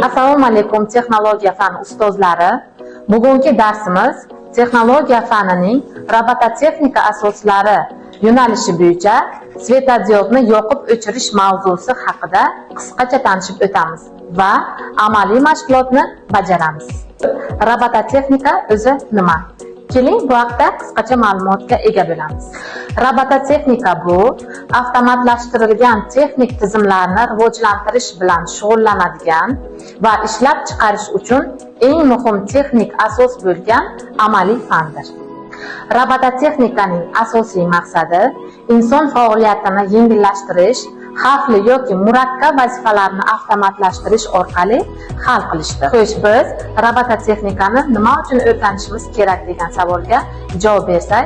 Assalomu alaykum texnologiya fan ustozlari. Bugungi darsimiz texnologiya fanining robototexnika asoslari yo'nalishi bo'yicha svetodiodni yoqib o'chirish mavzusi haqida qisqacha tanishib o'tamiz va amaliy mashg'ulotni bajaramiz. Robototexnika o'zi nima? Keling, bu haqda qisqacha ma'lumotga ega bo'lamiz. Robototexnika bu avtomatlashtirilgan texnik tizimlarni rivojlantirish bilan shug'ullanadigan va ishlab chiqarish uchun eng muhim texnik asos bo'lgan amaliy fandir. Robototexnikaning asosiy maqsadi inson faoliyatini yengillashtirish, xavfli yoki murakkab vazifalarni avtomatlashtirish orqali hal qilishdir. Xo'sh, biz robototexnikani nima uchun o'rganishimiz kerak degan savolga javob bersak,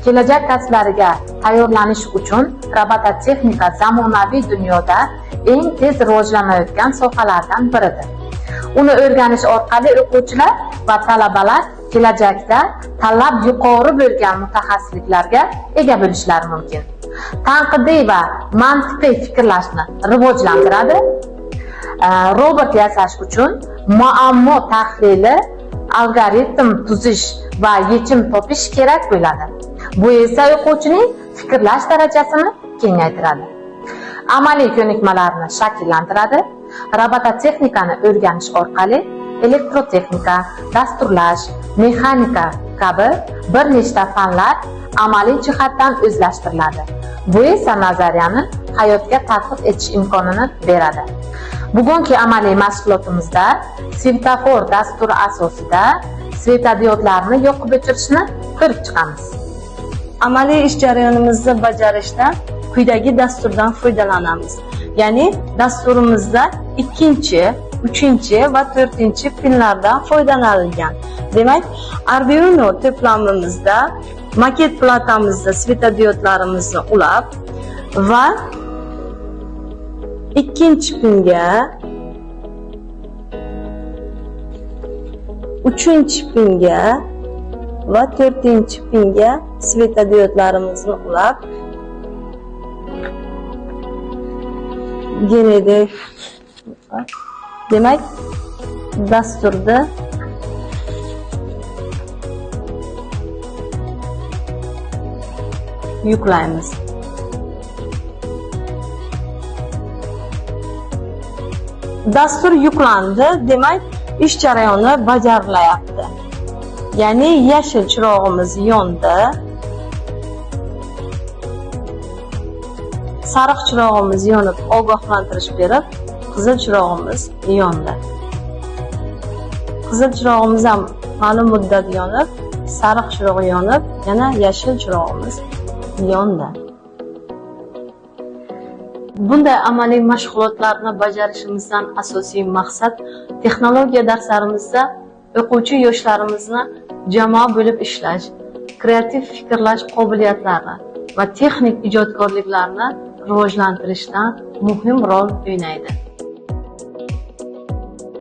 kelajak kasblariga tayyorlanish uchun robototexnika zamonaviy dunyoda eng tez rivojlanayotgan sohalardan biridir. Uni o'rganish orqali o'quvchilar va talabalar kelajakda talab yuqori bo'lgan mutaxassisliklarga ega bo'lishlari mumkin. Tanqidiy va mantiqiy fikrlashni rivojlantiradi. Robot yasash uchun muammo tahlili, algoritm tuzish va yechim topish kerak bo'ladi. Bu esa o'quvchining fikrlash darajasini kengaytiradi. Amaliy ko'nikmalarni shakllantiradi. Robototexnikani o'rganish orqali elektrotexnika, dasturlash, mexanika kabi bir nechta fanlar amaliy jihatdan o'zlashtiriladi. Bu esa nazariyani hayotga tatbiq etish imkonini beradi. Bugungi amaliy mashg'ulotimizda svetofor dasturi asosida svetodiodlarni yoqib o'chirishni ko'rib chiqamiz. Amaliy ish jarayonimizni bajarishda quyidagi dasturdan foydalanamiz. Ya'ni dasturimizda 2, 3 va 4 pinlardan foydalanilgan. Demak, Arduino to'plamimizda maket platamizda svetodiodlarimizni ulab va 2 pinga, 3 pinga va 4 pinga svetodiodlarimizni ulab genede demak dasturda yuklaymiz. Dastur yuklandi, demak ish jarayoni bajarilyapti. Ya'ni yashil chirog'imiz yondi. Sariq chirog'imiz yonib ogohlantirish berib, qizil chirog'imiz yondi. Qizil chirog'imiz ham ma'lum muddat yonib, sariq chirog' yonib, yana yashil chirog'imiz yondi. Bunday amaliy mashg'ulotlarni bajarishimizdan asosiy maqsad texnologiya darslarimizda o'quvchi yoshlarimizni jamoa bo'lib ishlash, kreativ fikrlash qobiliyatlarini va texnik ijodkorliklarni rivojlantirishda muhim rol o'ynaydi.